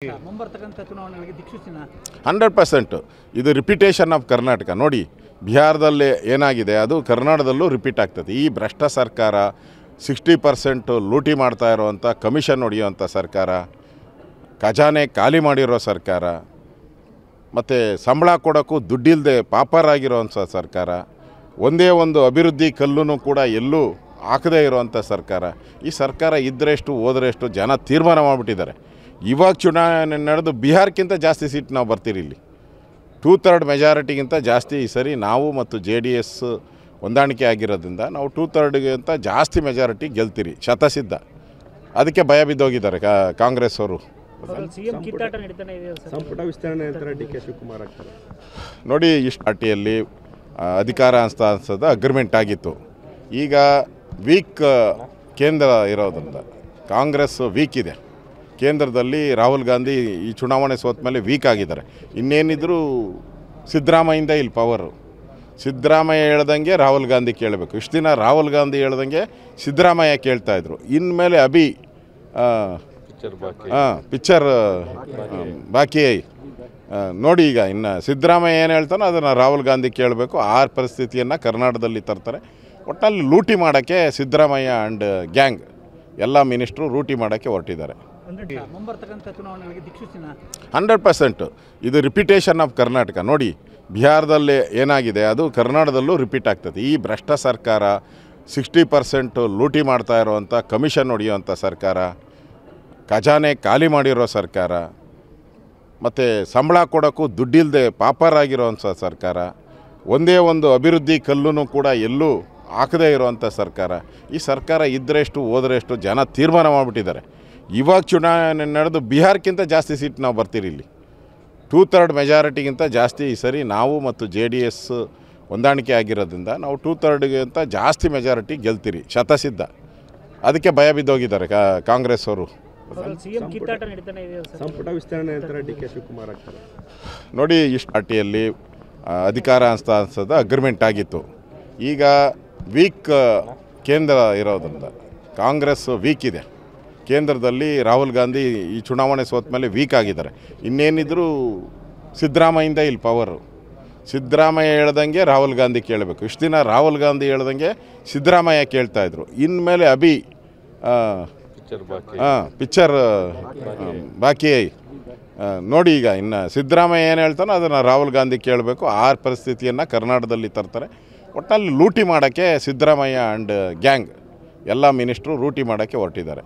ಮುಂಬರ್ತಕ್ಕಂಥ ಚುನಾವಣೆಗಳಿಗೆ ದಿಕ್ಸೂಚಿನ 100% ಇದು repetition of Karnataka. ನೋಡಿ, ಬಿಹಾರದಲ್ಲಿ ಏನಾಗಿದೆ ಅದು ಕರ್ನಾಟಕದಲ್ಲೂ ರಿಪೀಟ್ ಆಗ್ತದೆ. ಈ ಭ್ರಷ್ಟ ಸರ್ಕಾರ 60% ಲೂಟಿ ಮಾಡ್ತಾ ಇರುವಂಥ, ಕಮಿಷನ್ ಹೊಡೆಯುವಂಥ ಸರ್ಕಾರ, ಖಜಾನೆ ಖಾಲಿ ಮಾಡಿರೋ ಸರ್ಕಾರ, ಮತ್ತು ಸಂಬಳ ಕೊಡೋಕ್ಕೂ ದುಡ್ಡಿಲ್ಲದೆ ಪಾಪರಾಗಿರೋವಂಥ ಸರ್ಕಾರ, ಒಂದೇ ಒಂದು ಅಭಿವೃದ್ಧಿ ಕಲ್ಲೂ ಕೂಡ ಎಲ್ಲೂ ಹಾಕದೇ ಇರುವಂಥ ಸರ್ಕಾರ. ಈ ಸರ್ಕಾರ ಇದ್ದರೆಷ್ಟು ಹೋದರೆಷ್ಟು ಜನ ತೀರ್ಮಾನ ಮಾಡಿಬಿಟ್ಟಿದ್ದಾರೆ. ಇವಾಗ ಚುನಾವಣೆ ನಡೆದು ಬಿಹಾರಕ್ಕಿಂತ ಜಾಸ್ತಿ ಸೀಟ್ ನಾವು ಬರ್ತೀರಿ. ಇಲ್ಲಿ 2/3 ಮೆಜಾರಿಟಿಗಿಂತ ಜಾಸ್ತಿ ಈ ಸರಿ ನಾವು ಮತ್ತು JDS ಹೊಂದಾಣಿಕೆ ಆಗಿರೋದ್ರಿಂದ ನಾವು 2/3ಗಿಂತ ಜಾಸ್ತಿ ಮೆಜಾರಿಟಿ ಗೆಲ್ತೀರಿ, ಶತಸಿದ್ಧ. ಅದಕ್ಕೆ ಭಯ ಬಿದ್ದೋಗಿದ್ದಾರೆ ಕಾಂಗ್ರೆಸ್ ಅವರು. ಸಂಪುಟ ವಿಸ್ತರಣೆ ನಂತರ DK ಶಿವಕುಮಾರ್ ಆಗ್ತಾರೆ. ನೋಡಿ, ಇಷ್ಟು ಪಾರ್ಟಿಯಲ್ಲಿ ಅಧಿಕಾರ ಹಸ್ತಾಂತರದ ಅಗ್ರಿಮೆಂಟ್ ಆಗಿತ್ತು. ಈಗ ವೀಕ್ ಕೇಂದ್ರ ಇರೋದ್ರಿಂದ ಕಾಂಗ್ರೆಸ್ ವೀಕ್ ಇದೆ. ಕೇಂದ್ರದಲ್ಲಿ ರಾಹುಲ್ ಗಾಂಧಿ ಈ ಚುನಾವಣೆ ಸೋತ ಮೇಲೆ ವೀಕ್ ಆಗಿದ್ದಾರೆ. ಇನ್ನೇನಿದ್ರು ಸಿದ್ದರಾಮಯ್ಯಿಂದ ಇಲ್ಲಿ ಪವರು. ಸಿದ್ದರಾಮಯ್ಯ ಹೇಳ್ದಂಗೆ ರಾಹುಲ್ ಗಾಂಧಿ ಕೇಳಬೇಕು. ಇಷ್ಟು ದಿನ ರಾಹುಲ್ ಗಾಂಧಿ ಹೇಳ್ದಂಗೆ ಸಿದ್ದರಾಮಯ್ಯ ಕೇಳ್ತಾಯಿದ್ರು. ಇನ್ಮೇಲೆ ಪಿಕ್ಚರ್ ಬಾಕಿ. ನೋಡಿ, ಈಗ ಇನ್ನು ಸಿದ್ದರಾಮಯ್ಯ ಏನು ಹೇಳ್ತಾನೋ ಅದನ್ನು ರಾಹುಲ್ ಗಾಂಧಿ ಕೇಳಬೇಕು. ಆ ಪರಿಸ್ಥಿತಿಯನ್ನು ಕರ್ನಾಟಕದಲ್ಲಿ ತರ್ತಾರೆ. ಒಟ್ಟಲ್ಲಿ ಲೂಟಿ ಮಾಡೋಕ್ಕೆ ಸಿದ್ದರಾಮಯ್ಯ ಆ್ಯಂಡ್ ಗ್ಯಾಂಗ್ ಎಲ್ಲ ಮಿನಿಸ್ಟ್ರು ಲೂಟಿ ಮಾಡೋಕ್ಕೆ ಹೊರಟಿದ್ದಾರೆ. ಮುಂಬರ್ತಕ್ಕಂಥ ಚುನಾವಣೆಗಳಿಗೆ ದಿಕ್ಸೂಚಿನ 100% ಇದು ರಿಪಿಟೇಷನ್ ಆಫ್ ಕರ್ನಾಟಕ. ನೋಡಿ, ಬಿಹಾರದಲ್ಲಿ ಏನಾಗಿದೆ ಅದು ಕರ್ನಾಟಕದಲ್ಲೂ ರಿಪೀಟ್ ಆಗ್ತದೆ. ಈ ಭ್ರಷ್ಟ ಸರ್ಕಾರ 60% ಲೂಟಿ ಮಾಡ್ತಾ ಇರುವಂಥ, ಕಮಿಷನ್ ಹೊಡೆಯುವಂಥ ಸರ್ಕಾರ, ಖಜಾನೆ ಖಾಲಿ ಮಾಡಿರೋ ಸರ್ಕಾರ, ಮತ್ತು ಸಂಬಳ ಕೊಡೋಕ್ಕೂ ದುಡ್ಡಿಲ್ಲದೆ ಪಾಪರಾಗಿರೋವಂಥ ಸರ್ಕಾರ, ಒಂದೇ ಒಂದು ಅಭಿವೃದ್ಧಿ ಕಲ್ಲೂ ಕೂಡ ಎಲ್ಲೂ ಹಾಕದೇ ಇರುವಂಥ ಸರ್ಕಾರ. ಈ ಸರ್ಕಾರ ಇದ್ದರೆಷ್ಟು ಹೋದರೆಷ್ಟು ಜನ ತೀರ್ಮಾನ ಮಾಡಿಬಿಟ್ಟಿದ್ದಾರೆ. ಇವಾಗ ಚುನಾವಣೆ ನಡೆದು ಬಿಹಾರಕ್ಕಿಂತ ಜಾಸ್ತಿ ಸೀಟ್ ನಾವು ಬರ್ತೀರಿ. ಇಲ್ಲಿ 2/3 ಮೆಜಾರಿಟಿಗಿಂತ ಜಾಸ್ತಿ ಈ ಸರಿ ನಾವು ಮತ್ತು JDS ಹೊಂದಾಣಿಕೆ ಆಗಿರೋದ್ರಿಂದ ನಾವು 2/3ಗಿಂತ ಜಾಸ್ತಿ ಮೆಜಾರಿಟಿ ಗೆಲ್ತೀರಿ, ಶತಸಿದ್ಧ. ಅದಕ್ಕೆ ಭಯ ಬಿದ್ದೋಗಿದ್ದಾರೆ ಕಾಂಗ್ರೆಸ್ ಅವರು. ಸಂಪುಟ ವಿಸ್ತರಣೆ ನಂತರ DK ಶಿವಕುಮಾರ್ ಆಗ್ತಾರೆ. ನೋಡಿ, ಇಷ್ಟು ಪಾರ್ಟಿಯಲ್ಲಿ ಅಧಿಕಾರ ಹಸ್ತಾಂತರದ ಅಗ್ರಿಮೆಂಟ್ ಆಗಿತ್ತು. ಈಗ ವೀಕ್ ಕೇಂದ್ರ ಇರೋದ್ರಿಂದ ಕಾಂಗ್ರೆಸ್ ವೀಕ್ ಇದೆ. ಕೇಂದ್ರದಲ್ಲಿ ರಾಹುಲ್ ಗಾಂಧಿ ಈ ಚುನಾವಣೆ ಸೋತ ಮೇಲೆ ವೀಕ್ ಆಗಿದ್ದಾರೆ. ಇನ್ನೇನಿದ್ರು ಸಿದ್ದರಾಮಯ್ಯಿಂದ ಇಲ್ಲಿ ಪವರು. ಸಿದ್ದರಾಮಯ್ಯ ಹೇಳ್ದಂಗೆ ರಾಹುಲ್ ಗಾಂಧಿ ಕೇಳಬೇಕು. ಇಷ್ಟು ದಿನ ರಾಹುಲ್ ಗಾಂಧಿ ಹೇಳ್ದಂಗೆ ಸಿದ್ದರಾಮಯ್ಯ ಕೇಳ್ತಾಯಿದ್ರು. ಇನ್ಮೇಲೆ ಪಿಕ್ಚರ್ ಬಾಕಿ. ನೋಡಿ, ಈಗ ಇನ್ನು ಸಿದ್ದರಾಮಯ್ಯ ಏನು ಹೇಳ್ತಾನೋ ಅದನ್ನು ರಾಹುಲ್ ಗಾಂಧಿ ಕೇಳಬೇಕು. ಆ ಪರಿಸ್ಥಿತಿಯನ್ನು ಕರ್ನಾಟಕದಲ್ಲಿ ತರ್ತಾರೆ. ಒಟ್ಟಲ್ಲಿ ಲೂಟಿ ಮಾಡೋಕ್ಕೆ ಸಿದ್ದರಾಮಯ್ಯ ಆ್ಯಂಡ್ ಗ್ಯಾಂಗ್ ಎಲ್ಲ ಮಿನಿಸ್ಟ್ರು ಲೂಟಿ ಮಾಡೋಕ್ಕೆ ಹೊರಟಿದ್ದಾರೆ.